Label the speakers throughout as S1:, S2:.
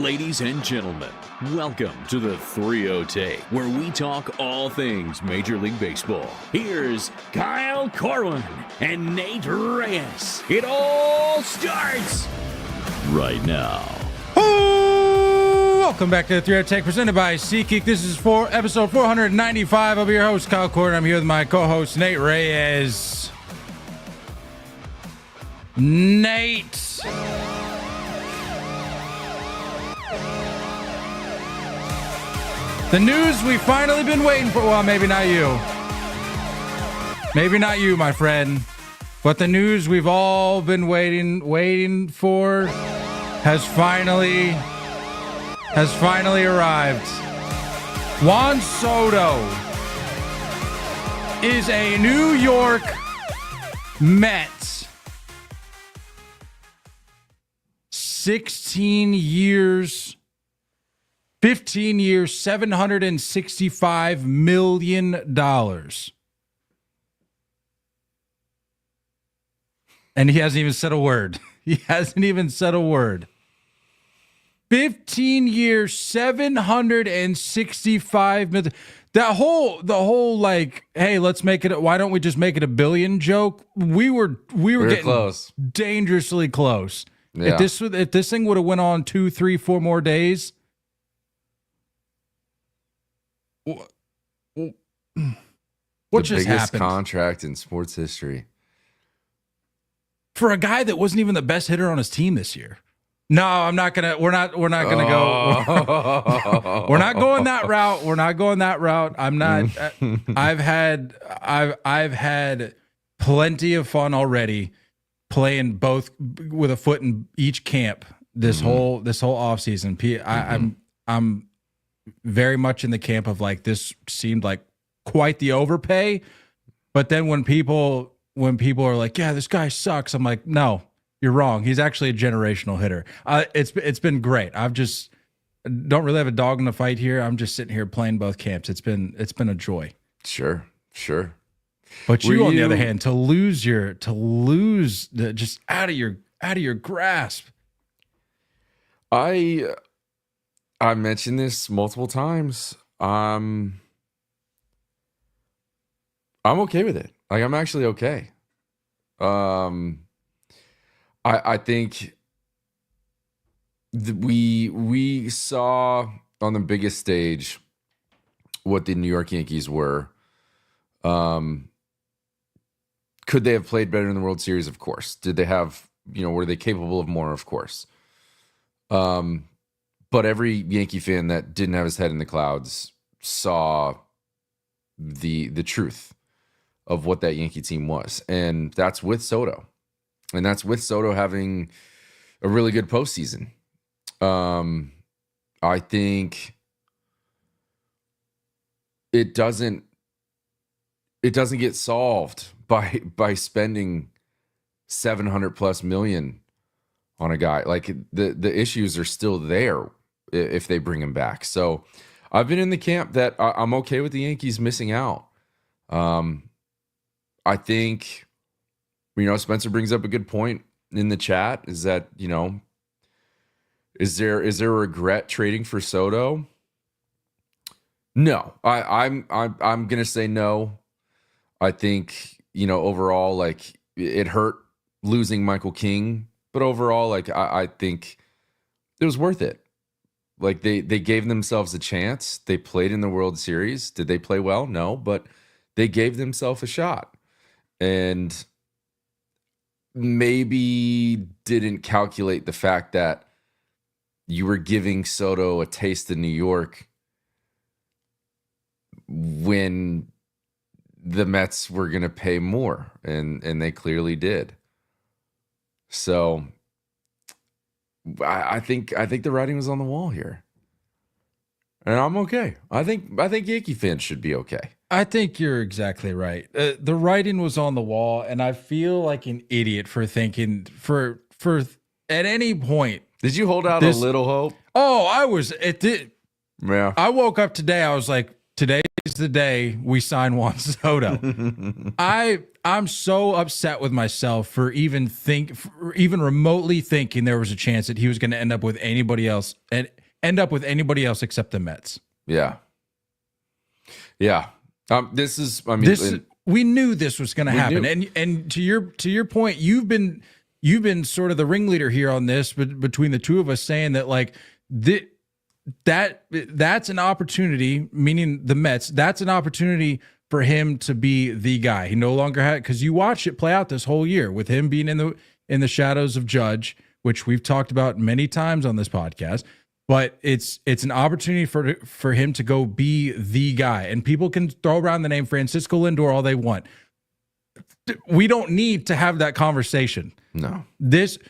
S1: Ladies and gentlemen, welcome to the 3-0 Take, where we talk all things Major League Baseball. Here's Kyle Cohen and Nate Reyes. It all starts right now.
S2: Welcome back to the 3-0 Take, presented by SeatGeek. This is for episode 495. I'll be your host, Kyle Cohen. I'm here with my co-host, Nate Reyes. Nate. The news we've finally been waiting for. Well, maybe not you. Maybe not you, my friend. But the news we've all been waiting for has finally arrived. Juan Soto is a New York Met. 15 years, $765 million. And he hasn't even said a word. 15 years, $765 million. The whole like, hey, let's make it. Why don't we just make it $1 billion joke? We were getting
S3: close,
S2: dangerously close.
S3: Yeah.
S2: If this thing would have went on 2, 3, 4 more days, what just
S3: biggest
S2: happened?
S3: Contract in sports history
S2: For a guy that wasn't even the best hitter on his team this year. No, I'm not gonna. We're not gonna go. We're not going that route. We're not going that route. I'm not. I've had plenty of fun already playing both with a foot in each camp this whole offseason. I'm very much in the camp of like, this seemed like quite the overpay, but then when people are like, yeah, this guy sucks, I'm like, no, you're wrong. He's actually a generational hitter. It's been great. I've just don't really have a dog in the fight here. I'm just sitting here playing both camps. It's been a joy.
S3: Sure.
S2: But on the other hand, to lose just out of your grasp.
S3: I mentioned this multiple times. I'm okay with it. Like, I'm actually okay. I think we saw on the biggest stage what the New York Yankees were. Could they have played better in the World Series? Of course. Did they have, were they capable of more? Of course. But every Yankee fan that didn't have his head in the clouds saw the truth of what that Yankee team was. And that's with Soto. And that's with Soto having a really good postseason. I think it doesn't get solved by spending $700+ million on a guy. Like, the issues are still there if they bring him back. So I've been in the camp that I'm okay with the Yankees missing out. I think, Spencer brings up a good point in the chat, is that, is there a regret trading for Soto? No, I'm gonna say no. I think, overall, like, it hurt losing Michael King, but overall, like, I think it was worth it. Like, they gave themselves a chance. They played in the World Series. Did they play well? No, but they gave themselves a shot. And maybe didn't calculate the fact that you were giving Soto a taste of New York when the Mets were going to pay more, and they clearly did. So I think the writing was on the wall here, and I'm okay. I think Yankee fans should be okay.
S2: I think you're exactly right. The writing was on the wall, and I feel like an idiot for thinking for at any point.
S3: Did you hold out a little hope?
S2: Oh, I was. It did.
S3: Yeah.
S2: I woke up today. I was like, today's the day we sign Juan Soto. I'm so upset with myself for even remotely thinking there was a chance that he was going to end up with anybody else except the Mets.
S3: Yeah.
S2: We knew this was going to happen. And to your point, you've been sort of the ringleader here on this, but between the two of us saying that like that's an opportunity, meaning the Mets, that's an opportunity for him to be the guy. He no longer had, because you watched it play out this whole year with him being in the shadows of Judge, which we've talked about many times on this podcast. But it's an opportunity for him to go be the guy. And people can throw around the name Francisco Lindor all they want. We don't need to have that conversation.
S3: No.
S2: This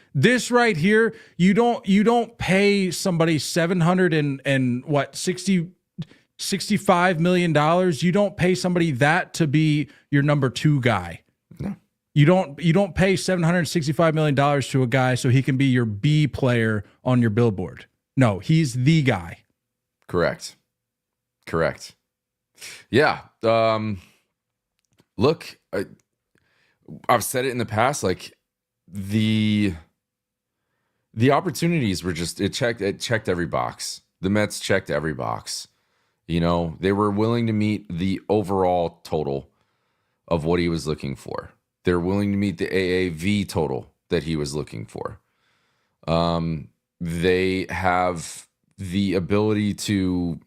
S2: right here, you don't pay somebody $65 million. You don't pay somebody that to be your number two guy.
S3: No.
S2: You don't pay $765 million to a guy so he can be your B player on your billboard. No, he's the guy.
S3: Correct. Yeah. Look, I've said it in the past, like the opportunities were just, it checked every box. The Mets checked every box. You know, they were willing to meet the overall total of what he was looking for. They're willing to meet the AAV total that he was looking for. They have the ability to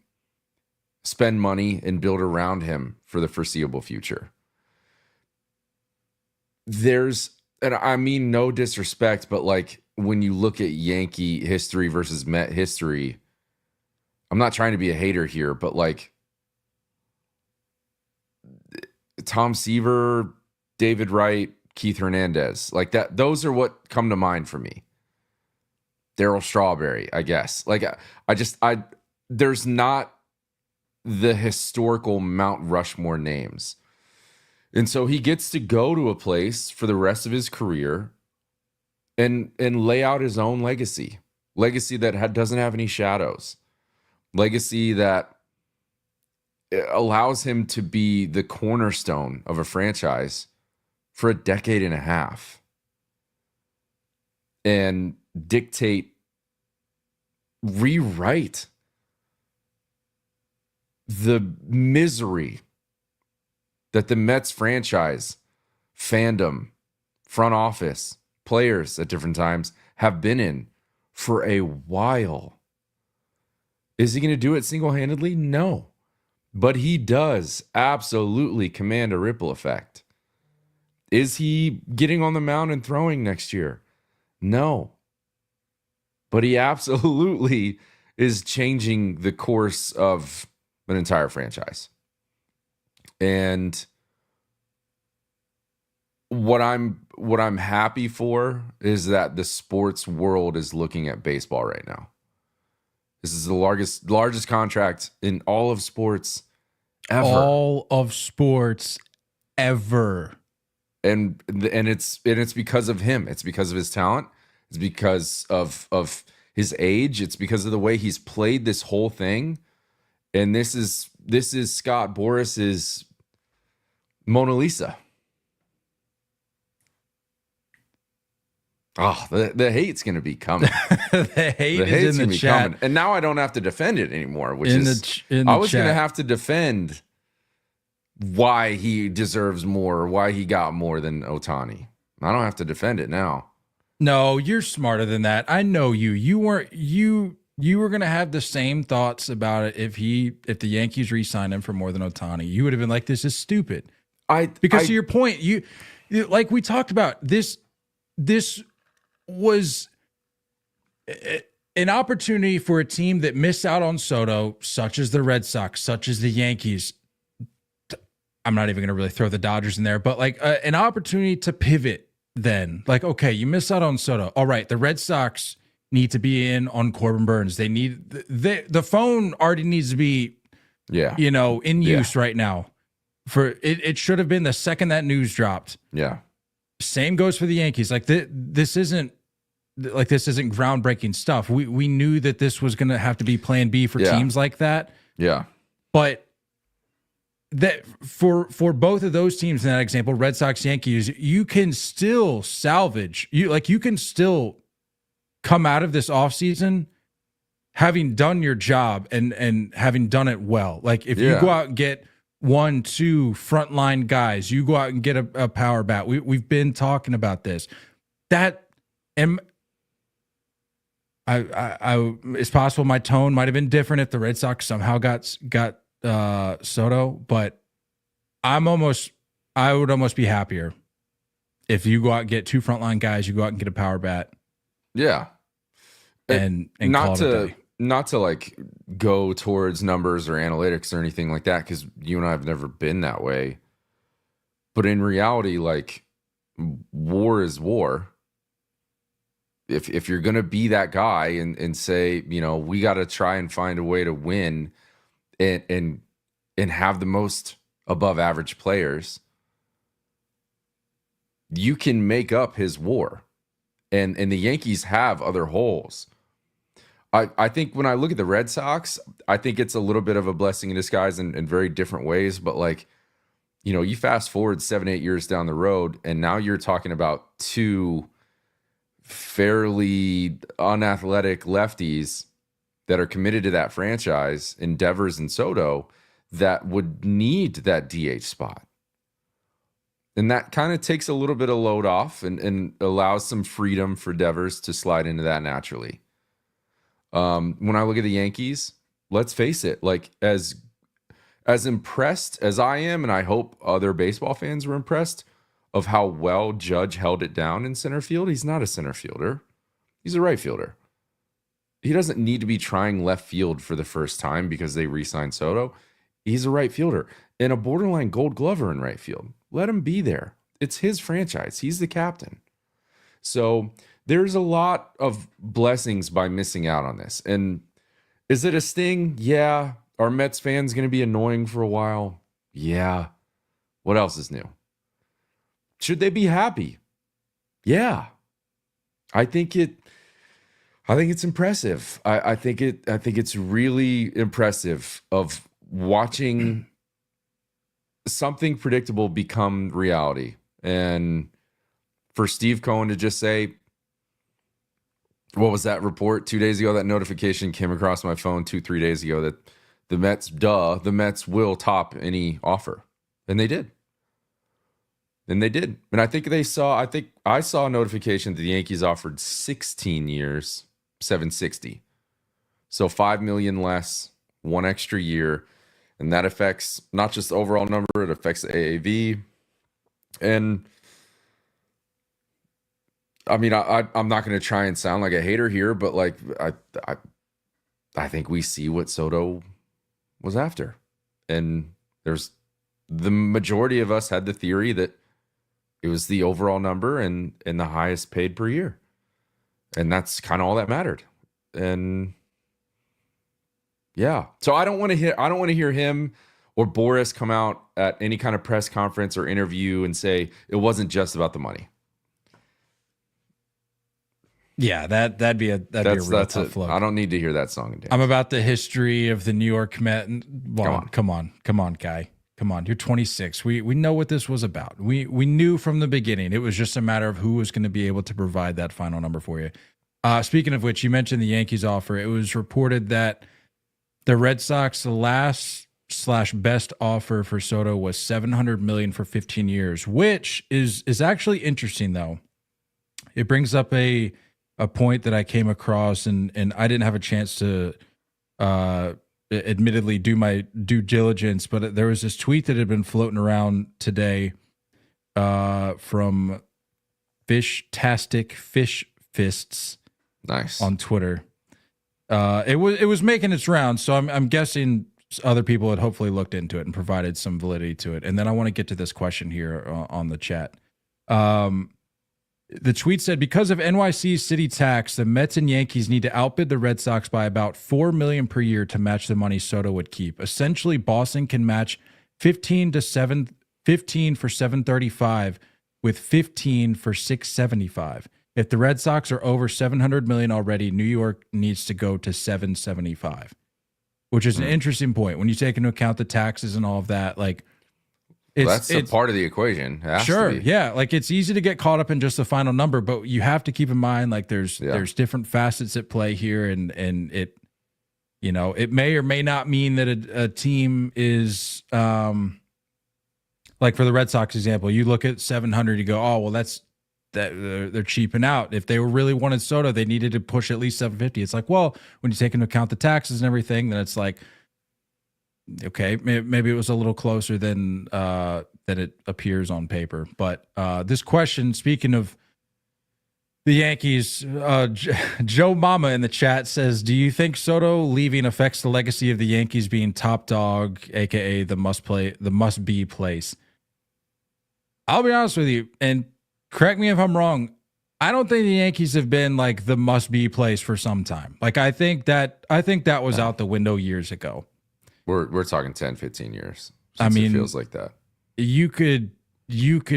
S3: spend money and build around him for the foreseeable future. And I mean no disrespect, but like when you look at Yankee history versus Met history, I'm not trying to be a hater here, but like Tom Seaver, David Wright, Keith Hernandez, like that, those are what come to mind for me. Darryl Strawberry, I guess. Like there's not the historical Mount Rushmore names. And so he gets to go to a place for the rest of his career and lay out his own legacy that doesn't have any shadows, legacy that allows him to be the cornerstone of a franchise for a decade and a half and rewrite the misery that the Mets franchise, fandom, front office, players at different times have been in for a while. Is he going to do it single-handedly? No. But he does absolutely command a ripple effect. Is he getting on the mound and throwing next year? No. But he absolutely is changing the course of an entire franchise. And what I'm happy for is that the sports world is looking at baseball right now. This is the largest contract in all of sports ever.
S2: All of sports ever.
S3: And it's because of him. It's because of his talent. It's because of his age. It's because of the way he's played this whole thing. And this is Scott Boras's Mona Lisa. Oh, the hate's going to be coming.
S2: The hate is in the chat.
S3: Coming. And now I don't have to defend it anymore, which
S2: I was
S3: going to have to defend why he deserves more, why he got more than Ohtani. I don't have to defend it now.
S2: No, you're smarter than that. I know you. You were going to have the same thoughts about it if the Yankees re-signed him for more than Ohtani. You would have been like, this is stupid. Because to your point, you like we talked about, this was an opportunity for a team that missed out on Soto, such as the Red Sox, such as the Yankees. I'm not even going to really throw the Dodgers in there, but like an opportunity to pivot then. Like, okay, you miss out on Soto. All right, the Red Sox need to be in on Corbin Burns. They need the phone already needs to be, in use right now. For it should have been the second that news dropped.
S3: Yeah.
S2: Same goes for the Yankees. Like this isn't groundbreaking stuff. We knew that this was going to have to be plan B for teams like that.
S3: Yeah.
S2: But that for both of those teams in that example, Red Sox, Yankees, you can still salvage you can still come out of this offseason having done your job and having done it well. Like if you go out and get 1-2 frontline guys, you go out and get a power bat. We've been talking about this. That and I it's possible my tone might have been different if the Red Sox somehow got Soto, but I would almost be happier if you go out and get 2 frontline guys, you go out and get a power bat.
S3: Yeah.
S2: And
S3: not
S2: call it a day.
S3: Not to like go towards numbers or analytics or anything like that, because you and I have never been that way. But in reality, like, war is war. If you're gonna be that guy and say, you know, we got to try and find a way to win and have the most above average players, you can make up his war. And the Yankees have other holes. I think when I look at the Red Sox, I think it's a little bit of a blessing in disguise in very different ways. But like, you know, you fast forward 7-8 years down the road, and now you're talking about 2 fairly unathletic lefties that are committed to that franchise, in Devers and Soto, that would need that DH spot. And that kind of takes a little bit of load off and allows some freedom for Devers to slide into that naturally. When I look at the Yankees, let's face it, like as impressed as I am, and I hope other baseball fans were impressed of how well Judge held it down in center field. He's not a center fielder. He's a right fielder. He doesn't need to be trying left field for the first time because they re-signed Soto. He's a right fielder and a borderline Gold Glover in right field. Let him be there. It's his franchise. He's the captain. So there's a lot of blessings by missing out on this. And is it a sting? Yeah. Are Mets fans going to be annoying for a while? Yeah. What else is new? Should they be happy? Yeah. I think it's impressive. I think it's really impressive of watching something predictable become reality. And for Steve Cohen to just say, what was that report 2 days ago? That notification came across my phone 2-3 days ago that the Mets will top any offer. And they did. And I think I saw a notification that the Yankees offered 16 years, $760. So $5 million less, 1 extra year. And that affects not just the overall number, it affects the AAV. And I mean, I'm not going to try and sound like a hater here, but like I think we see what Soto was after. And there's the majority of us had the theory that it was the overall number and the highest paid per year. And that's kind of all that mattered. And yeah. So I don't want to hear him or Boris come out at any kind of press conference or interview and say it wasn't just about the money.
S2: Yeah, that'd be a real tough look.
S3: I don't need to hear that song and dance.
S2: I'm about the history of the New York Mets. Come on, guy. Come on, you're 26. We know what this was about. We knew from the beginning. It was just a matter of who was going to be able to provide that final number for you. Speaking of which, you mentioned the Yankees offer. It was reported that the Red Sox, the last/best offer for Soto was $700 million for 15 years, which is actually interesting though. It brings up a point that I came across, and I didn't have a chance to admittedly do my due diligence, but there was this tweet that had been floating around today from Fishtastic Fish Fists,
S3: nice,
S2: on Twitter. It was making its rounds, so I'm guessing other people had hopefully looked into it and provided some validity to it. And then I want to get to this question here on the chat. The tweet said, because of NYC's city tax, the Mets and Yankees need to outbid the Red Sox by about $4 million per year to match the money Soto would keep. Essentially, Boston can match 15 for $735 with 15 for $675. If the Red Sox are over $700 million already, New York needs to go to $775. which is an interesting point when you take into account the taxes and all of that. Like,
S3: That's a part of the equation. It has
S2: sure,
S3: to be.
S2: yeah. Like, it's easy to get caught up in just the final number, but you have to keep in mind, like, there's different facets at play here, and it, you know, it may or may not mean that a team is, like for the Red Sox example, you look at 700, you go, oh, well, they're cheaping out. If they really wanted Soto, they needed to push at least 750. It's like, well, when you take into account the taxes and everything, then it's like, okay, maybe it was a little closer than it appears on paper. But this question, speaking of the Yankees, Joe Mama in the chat says, do you think Soto leaving affects the legacy of the Yankees being top dog, aka the must be place? I'll be honest with you, and correct me if I'm wrong, I don't think the Yankees have been like the must be place for some time. Like, I think that was out the window years ago.
S3: We're talking 10, 15 years.
S2: I mean,
S3: it feels like that.
S2: You could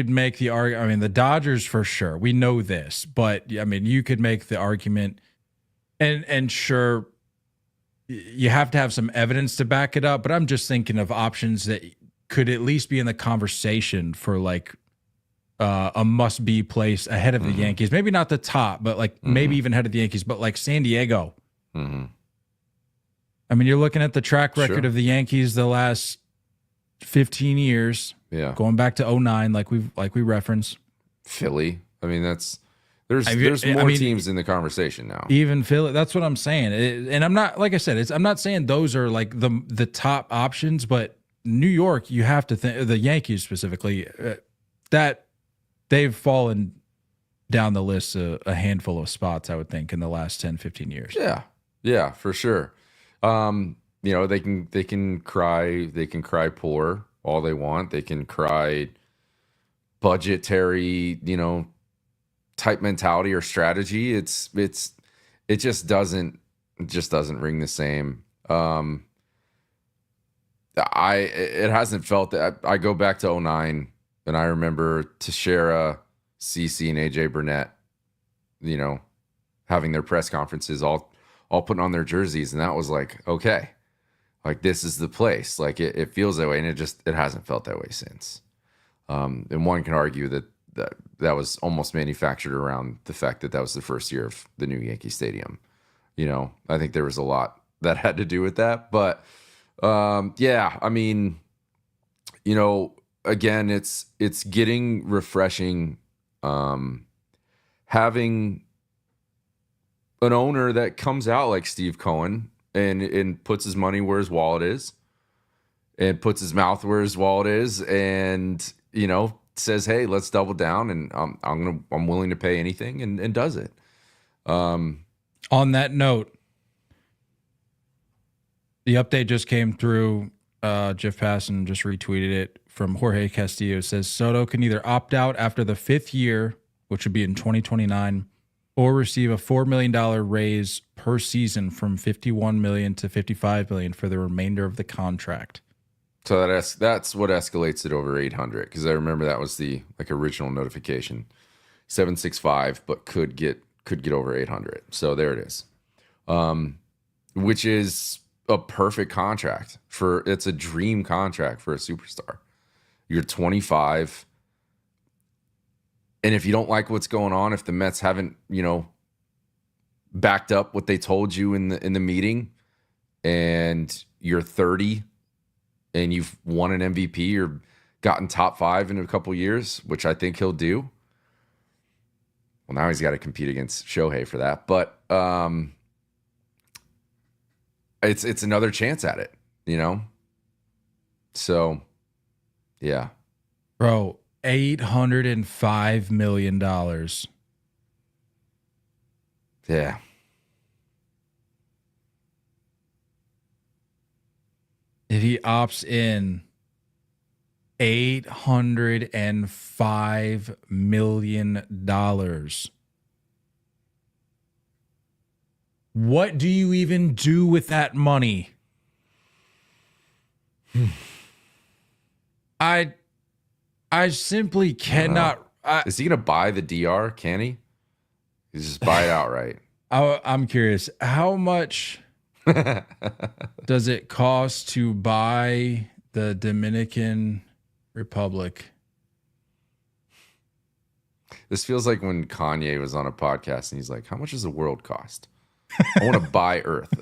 S2: make the argument. I mean, the Dodgers for sure. We know this, but I mean, you could make the argument, and sure, you have to have some evidence to back it up. But I'm just thinking of options that could at least be in the conversation for like a must be place ahead of the Yankees. Maybe not the top, but like maybe even ahead of the Yankees. But like San Diego. I mean, you're looking at the track record of the Yankees the last 15 years.
S3: Yeah.
S2: Going back to 09, like we referenced.
S3: Philly. I mean, there's more teams in the conversation now.
S2: Even Philly. That's what I'm saying. And I'm not, like I said, I'm not saying those are like the top options, but New York, you have to think, the Yankees specifically, that they've fallen down the list a handful of spots, I would think, in the last 10, 15 years.
S3: Yeah. Yeah, for sure. You know, they can cry poor all they want. They can cry budgetary, you know, type mentality or strategy. It just doesn't ring the same. It hasn't felt that. I go back to 09 and I remember Teixeira, CC, and AJ Burnett, you know, having their press conferences all putting on their jerseys, and that was like, okay, like this is the place. Like it feels that way, and it hasn't felt that way since. And one can argue that was almost manufactured around the fact that was the first year of the new Yankee Stadium. You know, I think there was a lot that had to do with that, but yeah, I mean, you know, again, it's getting refreshing, having an owner that comes out like Steve Cohen and puts his money where his wallet is and puts his mouth where his wallet is, and, you know, says, hey, let's double down, and I'm willing to pay anything, and does it.
S2: On that note, the update just came through. Jeff Passan just retweeted it from Jorge Castillo. It says Soto can either opt out after the 5th year, which would be in 2029, or receive a $4 million raise per season from $51 million to $55 million for the remainder of the contract.
S3: So that's what escalates it over 800, because I remember that was the original notification, 765, but could get over 800. So there it is, which is a perfect contract it's a dream contract for a superstar. You're 25. And if you don't like what's going on, if the Mets haven't, you know, backed up what they told you in the meeting, and you're 30 and you've won an MVP or gotten top 5 in a couple years, which I think he'll do. Well, now he's got to compete against Shohei for that, but it's another chance at it, you know? So, yeah.
S2: Bro, $805 million.
S3: Yeah.
S2: If he opts in, $805 million. What do you even do with that money? I simply cannot.
S3: Is he going to buy the DR? Can he? He's just buy it outright.
S2: I'm curious. How much does it cost to buy the Dominican Republic?
S3: This feels like when Kanye was on a podcast and he's like, how much does the world cost? I want to buy Earth.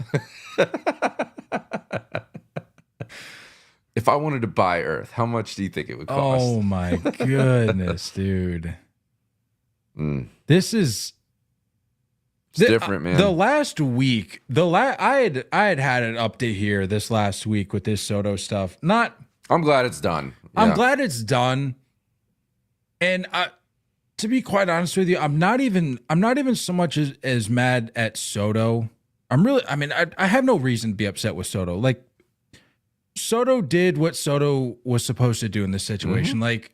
S3: If I wanted to buy Earth, how much do you think it would cost?
S2: Oh my goodness, dude. This is
S3: different, man.
S2: The last week, I had an update here this last week with this Soto stuff.
S3: I'm glad it's done.
S2: I'm
S3: Yeah.
S2: glad it's done. And to be quite honest with you, I'm not even so much as mad at Soto. I have no reason to be upset with Soto. Like, Soto did what Soto was supposed to do in this situation. Like,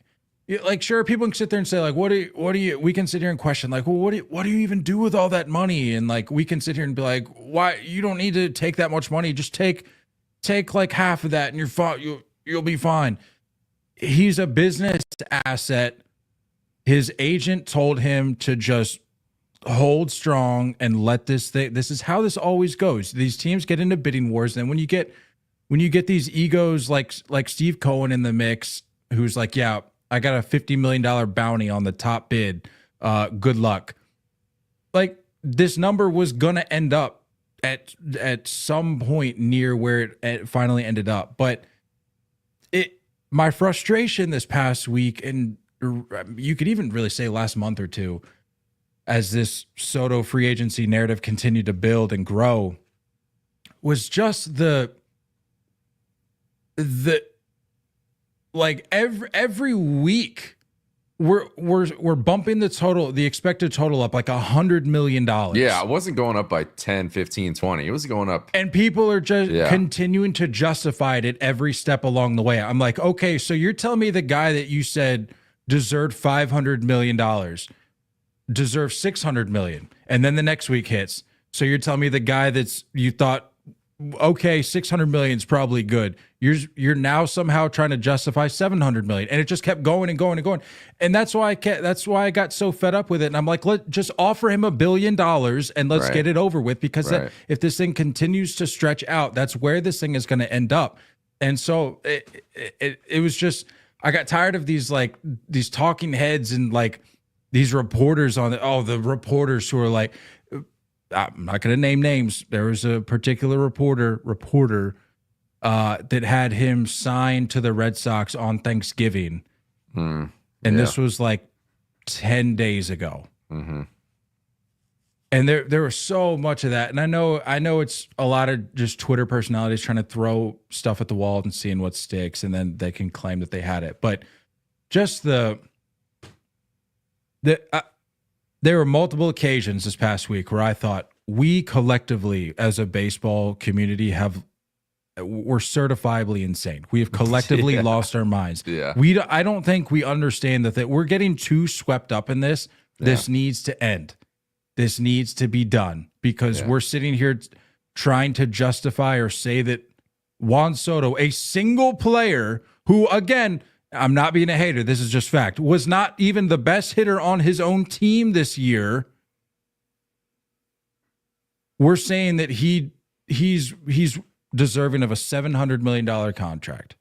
S2: sure, people can sit there and say, like, what do you, we can sit here and question, like, well, what do you even do with all that money? And like, we can sit here and be like, why, you don't need to take that much money. Just take like half of that and you're fine. You'll be fine. He's a business asset. His agent told him to just hold strong and let this thing, this is how this always goes. These teams get into bidding wars. And when you get these egos like Steve Cohen in the mix, who's like, yeah, I got a $50 million bounty on the top bid. Good luck. Like, this number was going to end up at some point near where it finally ended up. But my frustration this past week, and you could even really say last month or two, as this Soto free agency narrative continued to build and grow, was just the like every week we're bumping the expected total up like $100 million.
S3: Yeah, it wasn't going up by 10, 15, 20. It was going up.
S2: And people are just continuing to justify it at every step along the way. I'm like, okay, so you're telling me the guy that you said deserved $500 million deserves $600 million, and then the next week hits. So you're telling me the guy you thought, okay, $600 million is probably good, you're now somehow trying to justify $700 million, and it just kept going and going and going. And that's why I got so fed up with it. And I'm like, let's just offer him $1 billion and let's get it over with, because if this thing continues to stretch out, that's where this thing is going to end up. And so it was just, I got tired of these talking heads and like these reporters the reporters who are like, I'm not going to name names. There was a particular reporter that had him signed to the Red Sox on Thanksgiving. And this was like 10 days ago. Mm-hmm. And there was so much of that. And I know it's a lot of just Twitter personalities trying to throw stuff at the wall and seeing what sticks, and then they can claim that they had it. But just there were multiple occasions this past week where I thought we collectively as a baseball community we're certifiably insane. We have collectively lost our minds. Yeah. I don't think we understand that we're getting too swept up in this. This needs to end. This needs to be done, because we're sitting here trying to justify or say that Juan Soto, a single player who, again, I'm not being a hater, this is just fact, was not even the best hitter on his own team this year. We're saying that he's deserving of a $700 million contract.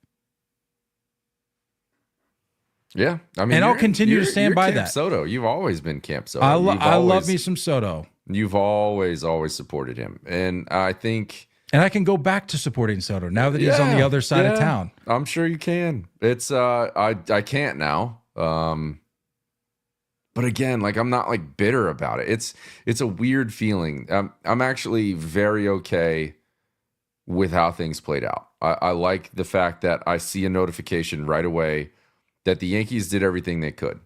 S3: Yeah, I mean,
S2: and I'll continue to stand by
S3: Camp
S2: that.
S3: Soto, you've always been Camp Soto.
S2: I love me some Soto.
S3: You've always supported him, and I think,
S2: and I can go back to supporting Soto now that he's on the other side of town.
S3: I'm sure you can. It's I can't now. But again, like, I'm not like bitter about it. It's a weird feeling. I'm actually very okay with how things played out. I like the fact that I see a notification right away that the Yankees did everything they could.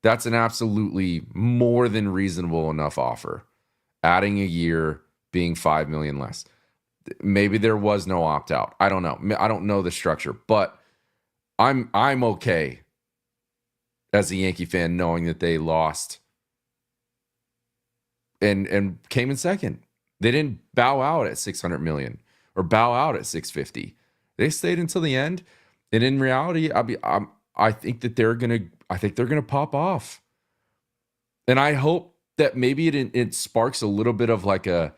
S3: That's an absolutely more than reasonable enough offer. Adding a year, being $5 million less. Maybe there was no opt-out. I don't know. I don't know the structure, but I'm okay as a Yankee fan knowing that they lost and came in second. They didn't bow out at $600 million or bow out at $650. They stayed until the end. And in reality, I think that they're gonna pop off. And I hope that maybe it sparks a little bit of like a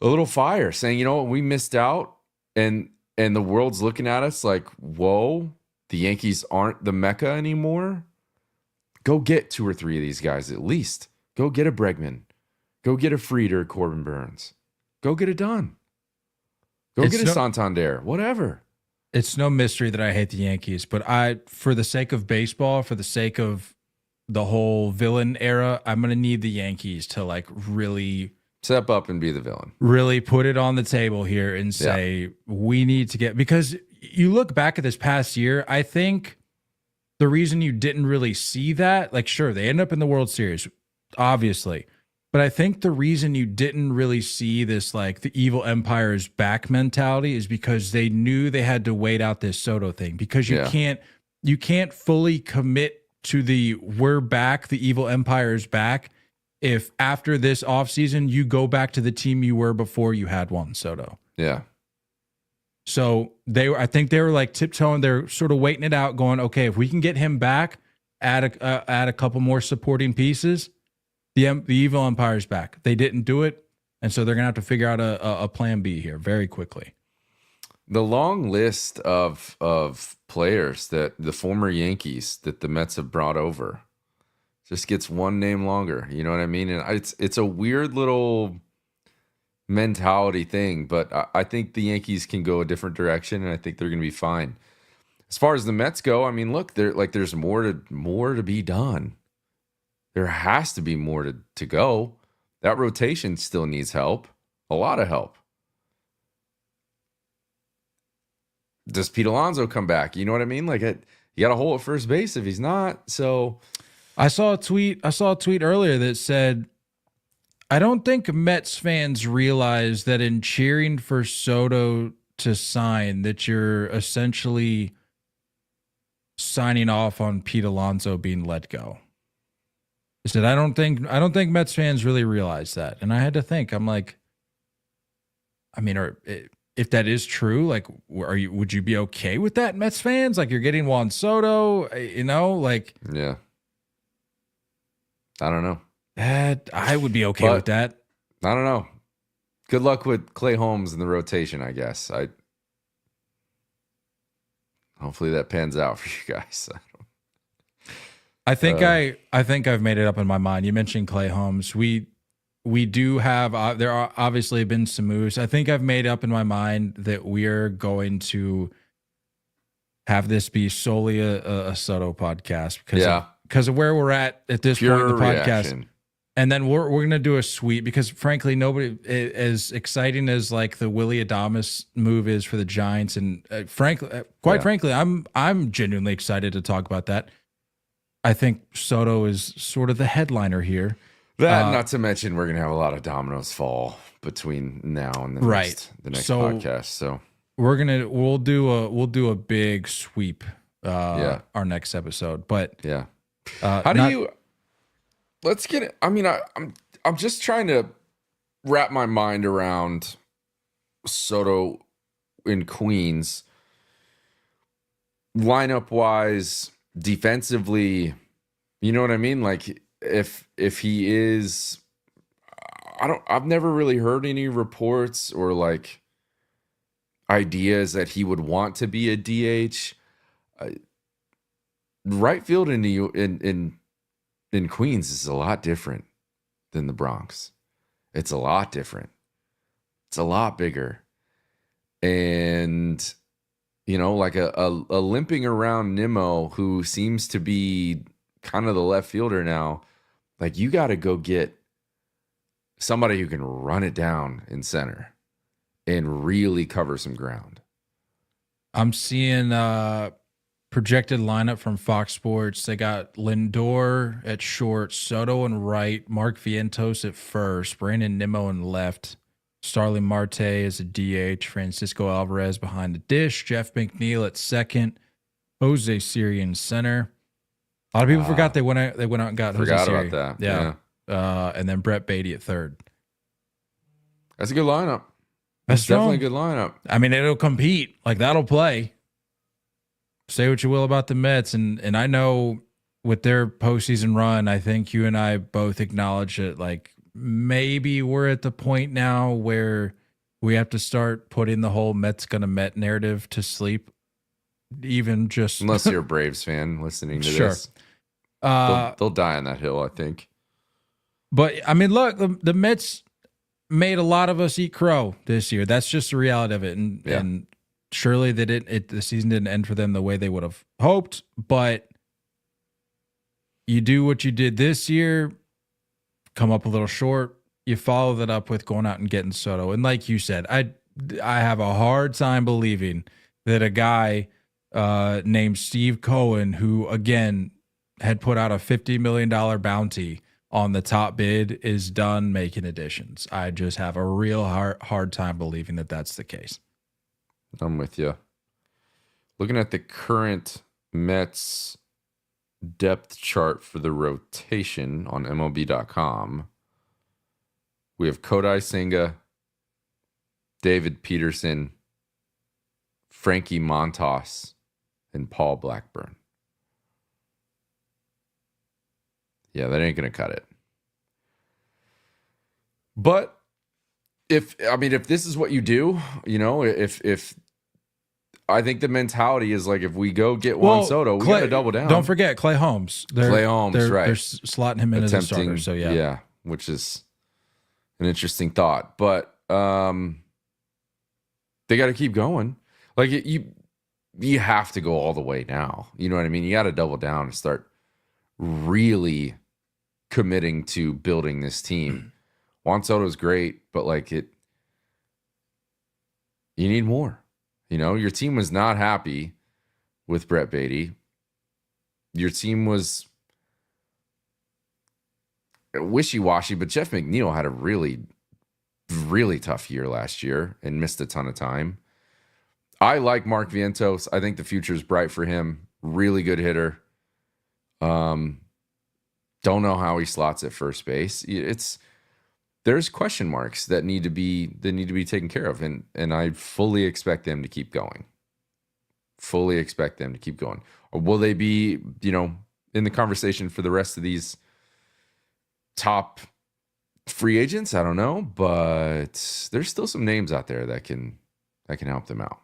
S3: a little fire, saying, you know what, we missed out, and the world's looking at us like, whoa, the Yankees aren't the Mecca anymore. Go get 2 or 3 of these guys at least. Go get a Bregman. Go get a Frieder, Corbin Burns. Go get it done. Go get a Santander, whatever.
S2: It's no mystery that I hate the Yankees, but for the sake of baseball, for the sake of the whole villain era, I'm going to need the Yankees to like really
S3: step up and be the villain.
S2: Really put it on the table here and say, we need to get, because you look back at this past year, I think the reason you didn't really see that, like, sure, they end up in the World Series, obviously. But I think the reason you didn't really see this, like, the evil empire's back mentality is because they knew they had to wait out this Soto thing, because you can't fully commit to the we're back, the evil empire's back, if after this offseason you go back to the team you were before you had Juan Soto.
S3: Yeah.
S2: So I think they were like tiptoeing, they're sort of waiting it out, going, okay, if we can get him back, add a couple more supporting pieces, the evil empire's back. They didn't do it, and so they're gonna have to figure out a plan B here very quickly.
S3: The long list of players that the former Yankees that the Mets have brought over just gets one name longer. You know what I mean? And it's a weird little mentality thing, but I think the Yankees can go a different direction, and I think they're going to be fine. As far as the Mets go, I mean, look, there's more to be done. There has to be more to go. That rotation still needs help, a lot of help. Does Pete Alonso come back? You know what I mean? Like, you got a hole at first base if he's not. So,
S2: I saw a tweet earlier that said, I don't think Mets fans realize that in cheering for Soto to sign, that you're essentially signing off on Pete Alonso being let go. I said, I don't think Mets fans really realize that. And I had to think, I'm like, I mean, if that is true, like, would you be okay with that, Mets fans? Like, you're getting Juan Soto, you know, like,
S3: yeah, I don't know.
S2: I would be okay with that.
S3: I don't know. Good luck with Clay Holmes in the rotation, I guess. Hopefully that pans out for you guys.
S2: I think I've made it up in my mind. You mentioned Clay Holmes. We do have there are obviously been some moves. I think I've made up in my mind that we're going to have this be solely a Soto podcast because of where we're at this point in the podcast.
S3: Reaction.
S2: And then we're gonna do a sweep because frankly, nobody as exciting as like the Willie Adames move is for the Giants, and frankly, I'm genuinely excited to talk about that. I think Soto is sort of the headliner here.
S3: Not to mention we're gonna have a lot of dominoes fall between now and the next podcast. So
S2: we'll do a big sweep our next episode. But
S3: let's get it. I mean, I'm just trying to wrap my mind around Soto in Queens, lineup wise, defensively. You know what I mean? Like if he is, I've never really heard any reports or like ideas that he would want to be a DH. Right field in Queens is a lot different than the Bronx. It's a lot different. It's a lot bigger. And, you know, like a limping around Nimmo who seems to be kind of the left fielder now, like you got to go get somebody who can run it down in center and really cover some ground.
S2: I'm seeing projected lineup from Fox Sports. They got Lindor at short, Soto and right, Mark Vientos at first, Brandon Nimmo in left, Starling Marte as a DH, Francisco Alvarez behind the dish, Jeff McNeil at second, Jose Siri in center. A lot of people forgot they went out and got Jose Siri.
S3: Forgot about that.
S2: Yeah. And then Brett Beatty at third.
S3: That's a good lineup.
S2: That's
S3: definitely a good lineup.
S2: I mean, it'll compete. Like, that'll play. Say what you will about the Mets, and I know with their postseason run, I think you and I both acknowledge that, like, maybe we're at the point now where we have to start putting the whole Mets gonna Met narrative to sleep. Even just
S3: Unless you're a Braves fan listening to
S2: Sure.
S3: this, they'll die on that hill, I think.
S2: But I mean, look, the Mets made a lot of us eat crow this year. That's just the reality of it, and surely they didn't. The season didn't end for them the way they would have hoped. But you do what you did this year, come up a little short. You follow that up with going out and getting Soto, and like you said, I have a hard time believing that a guy named Steve Cohen, who again had put out a $50 million bounty on the top bid, is done making additions. I just have a real hard time believing that that's the case.
S3: I'm with you. Looking at the current Mets depth chart for the rotation on MLB.com, we have Kodai Senga, David Peterson, Frankie Montas, and Paul Blackburn. Yeah, that ain't going to cut it. But if this is what you do, if I think the mentality is like, if we go get Juan Soto, we got to double down.
S2: Don't forget Clay Holmes.
S3: Right.
S2: They're slotting him in as a starter. So
S3: yeah, which is an interesting thought. But they got to keep going. Like you have to go all the way now. You know what I mean? You got to double down and start really committing to building this team. Juan Soto is great, but you need more. Your team was not happy with Brett Beatty. Your team was wishy-washy, but Jeff McNeil had a really, really tough year last year and missed a ton of time. I like Mark Vientos. I think the future is bright for him. Really good hitter. Don't know how he slots at first base. There's question marks that need to be taken care of, and I fully expect them to keep going. Fully expect them to keep going. Or will they be, in the conversation for the rest of these top free agents? I don't know, but there's still some names out there that can help them out.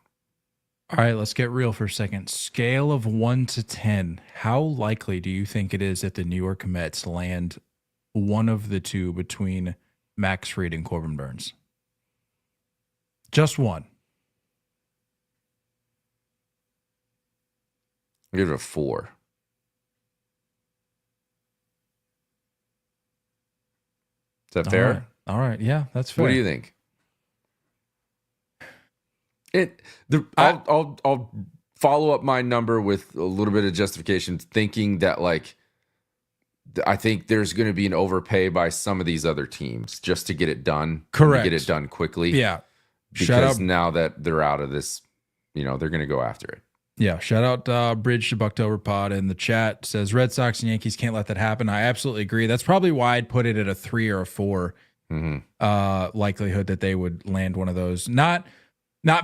S2: All right, let's get real for a second. Scale of 1 to 10. How likely do you think it is that the New York Mets land one of the two between Max Fried and Corbin Burns? Just one.
S3: I'll give it a 4. Is that fair?
S2: All right. Yeah, that's fair.
S3: What do you think? I'll follow up my number with a little bit of justification, thinking that I think there's going to be an overpay by some of these other teams just to get it done.
S2: Correct.
S3: Get it done quickly.
S2: Yeah.
S3: Because now that they're out of this, they're going to go after it.
S2: Yeah. Shout out Bridge to Bucktober Pod in the chat. Says Red Sox and Yankees can't let that happen. I absolutely agree. That's probably why I'd put it at a 3 or a 4 likelihood that they would land one of those. Not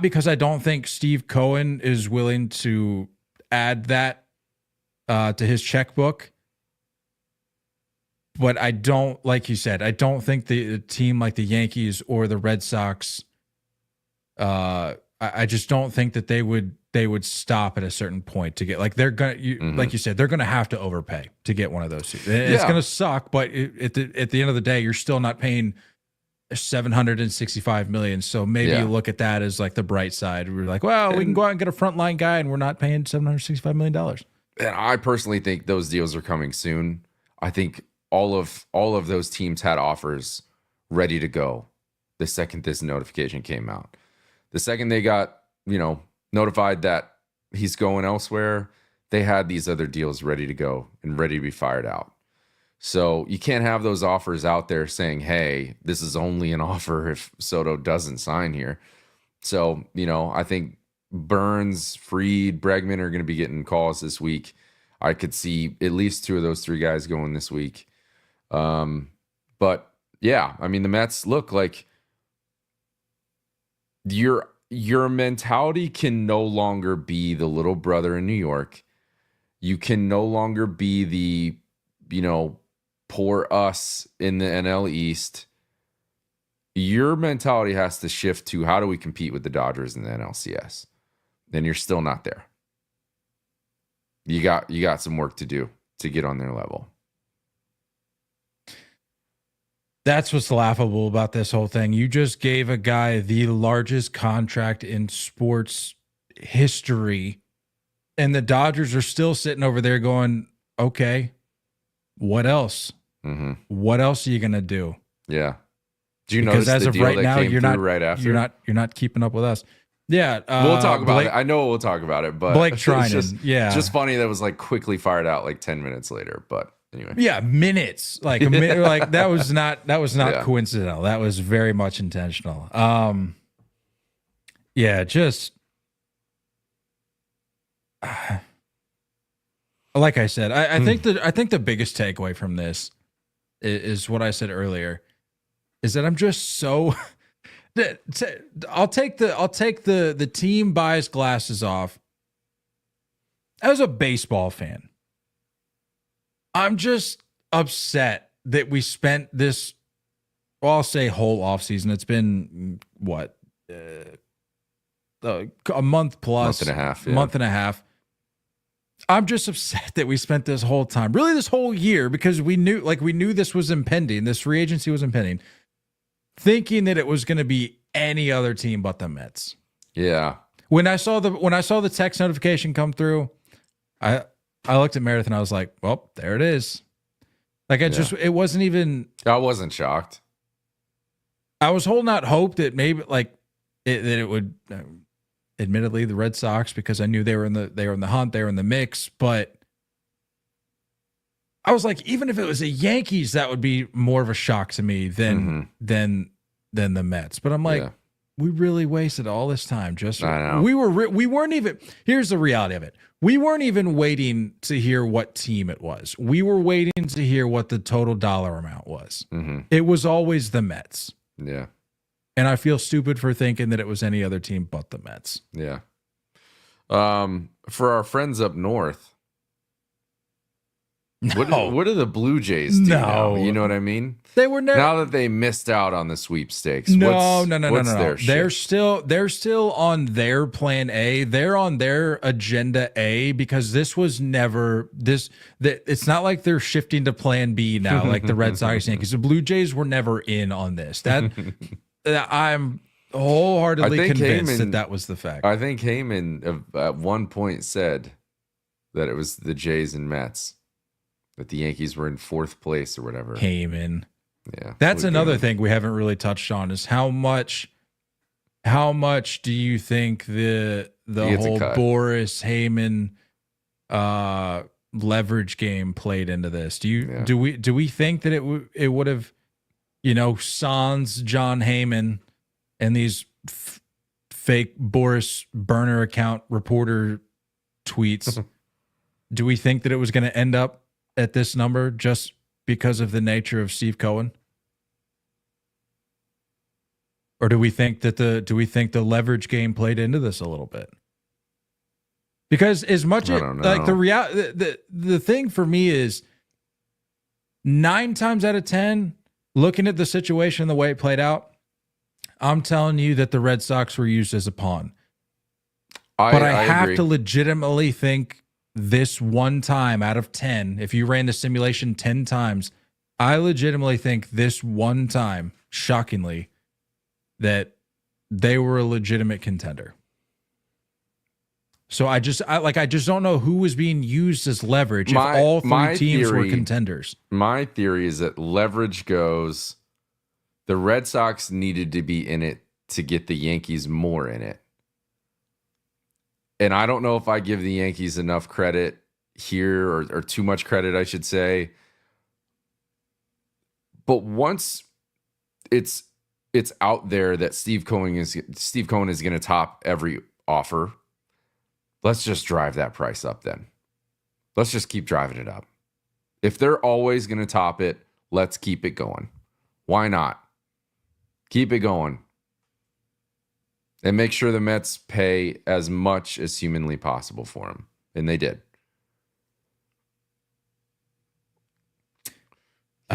S2: because I don't think Steve Cohen is willing to add that to his checkbook, but I don't, like you said, I don't think the team like the Yankees or the Red Sox, I just don't think that they would stop at a certain point to get, they're gonna, like you said, they're gonna have to overpay to get one of those two. It's gonna suck, but at the end of the day, you're still not paying $765 million. So maybe you look at that as the bright side. We're like, well, we can go out and get a frontline guy, and we're not paying $765 million.
S3: And I personally think those deals are coming soon. I think all of those teams had offers ready to go the second this notification came out. The second they got, notified that he's going elsewhere, they had these other deals ready to go and ready to be fired out. So you can't have those offers out there saying, hey, this is only an offer if Soto doesn't sign here. So, I think Burns, Fried, Bregman are going to be getting calls this week. I could see at least 2 of those 3 guys going this week. But yeah, the Mets look like your mentality can no longer be the little brother in New York. You can no longer be the, poor us in the NL East. Your mentality has to shift to how do we compete with the Dodgers in the NLCS? Then you're still not there. You got some work to do to get on their level.
S2: That's what's laughable about this whole thing. You just gave a guy the largest contract in sports history, and the Dodgers are still sitting over there going, okay, what else?
S3: Mm-hmm.
S2: What else are you going to do?
S3: Yeah. Do you
S2: Because
S3: notice
S2: as
S3: the
S2: of
S3: deal
S2: right
S3: that
S2: now,
S3: came
S2: you're
S3: through
S2: not
S3: right after?
S2: You're not keeping up with us. Yeah,
S3: we'll talk about
S2: Blake,
S3: it. I know we'll talk about it, but
S2: Blake
S3: it's
S2: Trinan,
S3: just funny that it was like quickly fired out like 10 minutes later. But anyway,
S2: yeah, minutes like a minute, like that was not
S3: Yeah.
S2: coincidental. That was very much intentional. Yeah, just like I said, I think the biggest takeaway from this is what I said earlier, is that I'm just so. I'll take the team bias glasses off. As a baseball fan, I'm just upset that we spent this, well, I'll say whole offseason. It's been what, a month plus, month and a half. I'm just upset that we spent this whole time, really this whole year, because we knew this was impending. This free agency was impending, thinking that it was going to be any other team but the Mets.
S3: Yeah.
S2: When I saw the text notification come through, I looked at Meredith and I was like, well, there it is. Like it wasn't even.
S3: I wasn't shocked.
S2: I was holding out hope that maybe that it would. Admittedly, the Red Sox, because I knew they were in the hunt, they were in the mix, but I was like, even if it was the Yankees, that would be more of a shock to me than the Mets. But I'm like, we really wasted all this time.
S3: I know.
S2: We weren't even. Here's the reality of it: we weren't even waiting to hear what team it was. We were waiting to hear what the total dollar amount was.
S3: Mm-hmm.
S2: It was always the Mets.
S3: Yeah.
S2: And I feel stupid for thinking that it was any other team but the Mets.
S3: Yeah. For our friends up north, what do the Blue Jays do now? You know what I mean?
S2: They were never.
S3: Now that they missed out on the sweepstakes.
S2: No.
S3: Their shit?
S2: They're still on their plan A. They're on their agenda A, because this was never this. It's not like they're shifting to plan B now, like the Red Sox, Yankees. The Blue Jays were never in on this. That I'm wholeheartedly convinced that was the fact.
S3: I think Heyman at one point said that it was the Jays and Mets, that the Yankees were in fourth place or whatever.
S2: Heyman.
S3: Yeah.
S2: That's another thing we haven't really touched on, is how much do you think the whole Boris Heyman leverage game played into this? Do we think that it would have, sans John Heyman and these fake Boris burner account reporter tweets, do we think that it was going to end up at this number just because of the nature of Steve Cohen? Or do we think the leverage game played into this a little bit? Because as much as like the thing for me is 9 times out of 10, looking at the situation the way it played out, I'm telling you that the Red Sox were used as a pawn. But I have
S3: agree.
S2: to legitimately think this one time out of 10, if you ran the simulation 10 times, I legitimately think this one time, shockingly, that they were a legitimate contender. So I just don't know who was being used as leverage if all three teams were contenders.
S3: My theory is that leverage goes, the Red Sox needed to be in it to get the Yankees more in it. And I don't know if I give the Yankees enough credit here, or too much credit, I should say. But once it's out there that Steve Cohen is going to top every offer, let's just drive that price up then. Let's just keep driving it up. If they're always going to top it, let's keep it going. Why not? Keep it going. And make sure the Mets pay as much as humanly possible for him. And they did.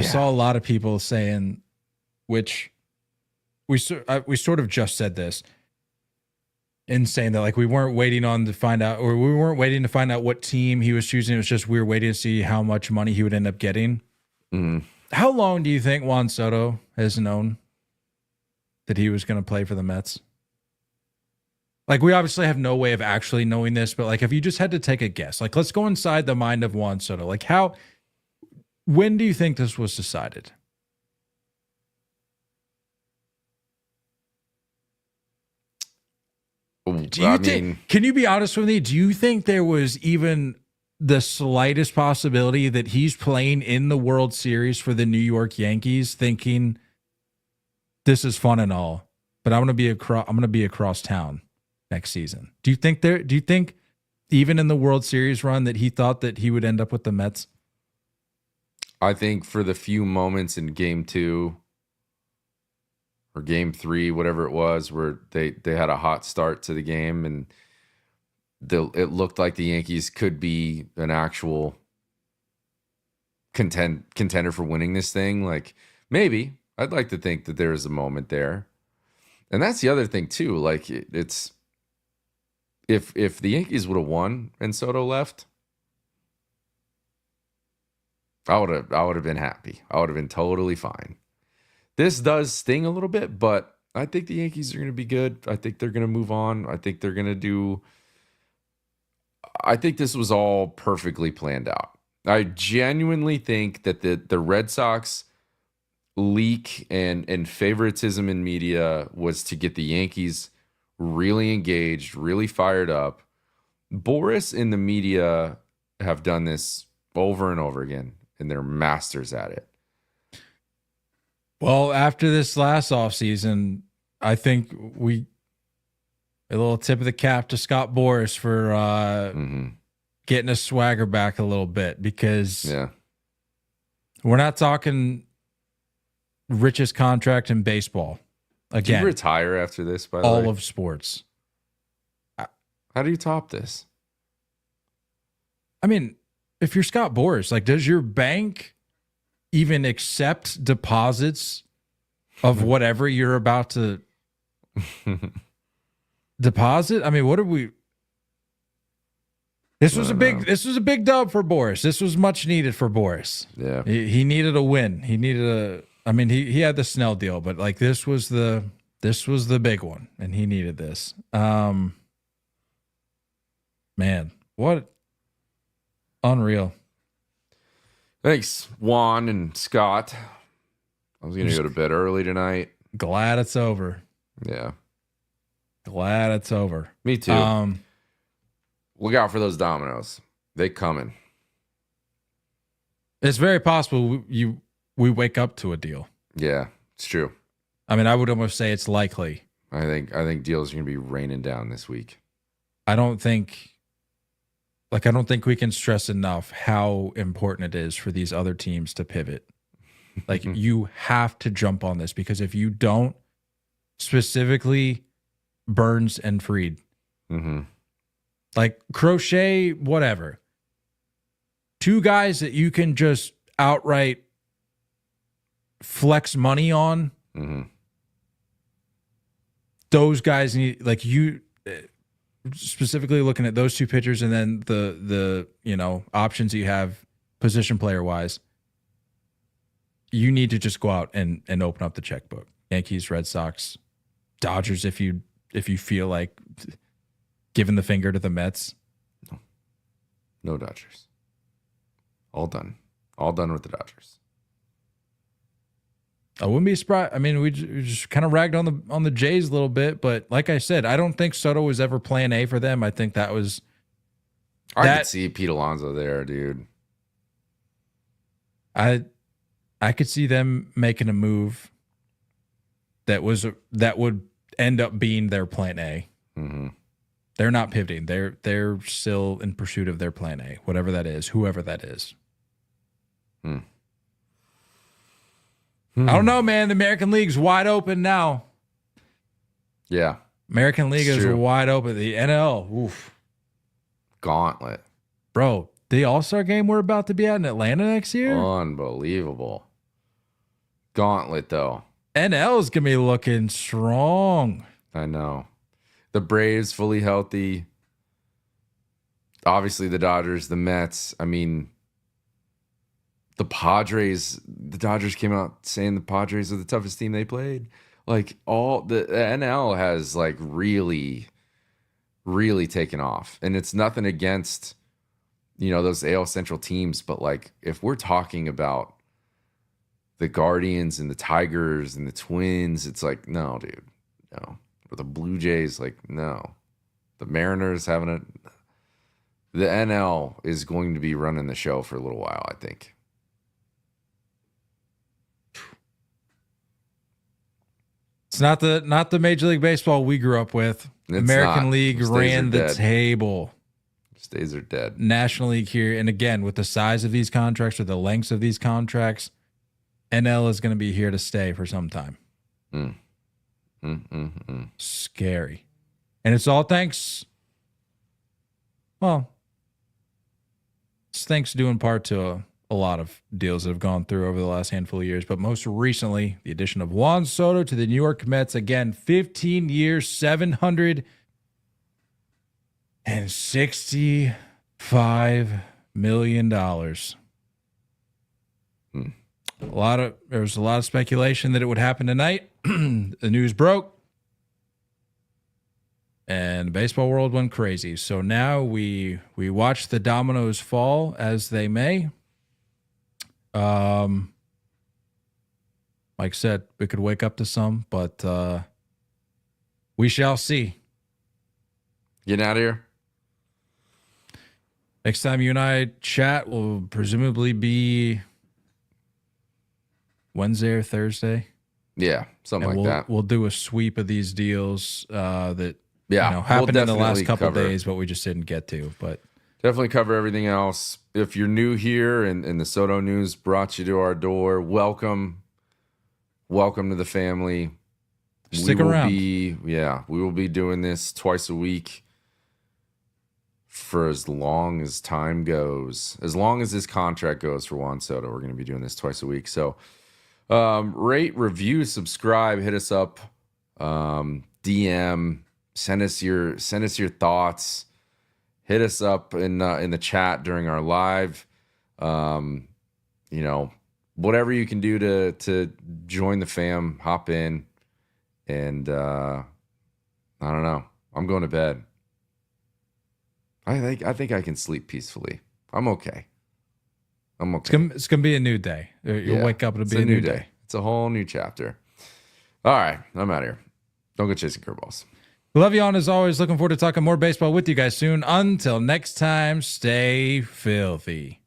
S2: I saw a lot of people saying, which we sort of just said this, in saying that like we weren't waiting to find out what team he was choosing. It was just we were waiting to see how much money he would end up getting.
S3: Mm.
S2: How long do you think Juan Soto has known that he was going to play for the Mets? Like, we obviously have no way of actually knowing this, but like, if you just had to take a guess, like, let's go inside the mind of Juan Soto. Like, when do you think this was decided? Can you be honest with me? Do you think there was even the slightest possibility that he's playing in the World Series for the New York Yankees, thinking this is fun and all, but I'm going to be across town next season? Do you think even in the World Series run that he thought that he would end up with the Mets?
S3: I think for the few moments in game 2 or game 3, whatever it was, where they had a hot start to the game and it looked like the Yankees could be an actual contender for winning this thing. Like, maybe I'd like to think that there was a moment there. And that's the other thing too. Like, it's if the Yankees would have won and Soto left, I would have been happy. I would have been totally fine. This does sting a little bit, but I think the Yankees are going to be good. I think they're going to move on. I think this was all perfectly planned out. I genuinely think that the Red Sox leak and favoritism in media was to get the Yankees really engaged, really fired up. Boris and the media have done this over and over again, and they're masters at it.
S2: Well, after this last offseason, I think a little tip of the cap to Scott Boras for getting his swagger back a little bit, because we're not talking richest contract in baseball. Again,
S3: do you retire after this, by the way?
S2: All of sports.
S3: How do you top this?
S2: I mean, if you're Scott Boras, like, does your bank even accept deposits of whatever you're about to deposit? I mean, what are we? This was a big dub for Boras. This was much needed for Boras.
S3: Yeah,
S2: he needed a win. He needed he had the Snell deal, but like this was the big one, and he needed this. Man, what unreal.
S3: Thanks, Juan and Scott. I was going to go to bed early tonight.
S2: Glad it's over.
S3: Yeah.
S2: Glad it's over.
S3: Me too. Look out for those dominoes. They coming.
S2: It's very possible we wake up to a deal.
S3: Yeah, it's true.
S2: I mean, I would almost say it's likely.
S3: I think deals are going to be raining down this week.
S2: I don't think we can stress enough how important it is for these other teams to pivot. Like, you have to jump on this, because if you don't, specifically Burns and Fried, like Crochet, whatever, 2 guys that you can just outright flex money on. Those guys need, like, you specifically looking at those 2 pitchers, and then the options you have position player wise, you need to just go out and open up the checkbook. Yankees, Red Sox, Dodgers, if you feel like giving the finger to the Mets.
S3: No Dodgers. All done with the Dodgers.
S2: I wouldn't be surprised. I mean, we just kind of ragged on the Jays a little bit, but like I said, I don't think Soto was ever plan A for them. I think that was.
S3: I could see Pete Alonso there, dude.
S2: I could see them making a move that would end up being their plan A. They're not pivoting. They're still in pursuit of their plan A, whatever that is, whoever that is. I don't know, man. The American League's wide open now.
S3: Yeah.
S2: American League is wide open. The NL, oof.
S3: Gauntlet.
S2: Bro, the All-Star game we're about to be at in Atlanta next year?
S3: Unbelievable. gauntlet, though.
S2: NL is going to be looking strong.
S3: I know. The Braves fully healthy. Obviously, the Dodgers, the Mets. I mean, the Padres. The Dodgers came out saying the Padres are the toughest team they played. Like, all the NL has, like, really, really taken off. And it's nothing against, you know, those AL Central teams. But, like, if we're talking about the Guardians and the Tigers and the Twins, it's like, no, dude, no. Or the Blue Jays, like, no. The Mariners having it. The NL is going to be running the show for a little while, I think.
S2: It's not the Major League Baseball we grew up with.
S3: It's
S2: American
S3: not.
S2: League
S3: Those days
S2: ran
S3: are
S2: the
S3: dead.
S2: table.
S3: Those days are dead.
S2: National League here, and again, with the size of these contracts or the lengths of these contracts, NL is going to be here to stay for some time. Scary. And it's all thanks, well, it's thanks due in part to a lot of deals that have gone through over the last handful of years, but most recently, the addition of Juan Soto to the New York Mets. Again, 15 years, $765 million. There was a lot of speculation that it would happen tonight. The news broke, and the baseball world went crazy. So now we watch the dominoes fall as they may. Like I said, we could wake up to some, but we shall see.
S3: Getting out of here?
S2: Next time you and I chat will presumably be Wednesday or Thursday.
S3: Yeah, something
S2: And
S3: like that.
S2: We'll do a sweep of these deals that
S3: Yeah,
S2: happened
S3: we'll
S2: in the last
S3: definitely
S2: couple of
S3: cover.
S2: days, but we just didn't get to. But
S3: Definitely cover everything else. If you're new here and the Soto news brought you to our door, welcome. Welcome to the family.
S2: Stick around.
S3: We will be doing this twice a week for as long as time goes. As long as this contract goes for Juan Soto, we're going to be doing this twice a week. So rate, review, subscribe, hit us up, DM, send us your thoughts. Hit us up in the chat during our live. Whatever you can do to join the fam, hop in, and I don't know. I'm going to bed. I think I can sleep peacefully. I'm okay.
S2: it's gonna be a new day. You'll wake up, it'll be a new day.
S3: It's a whole new chapter. All right, I'm out of here. Don't go chasing curveballs.
S2: Love you on as always. Looking forward to talking more baseball with you guys soon. Until next time, stay filthy.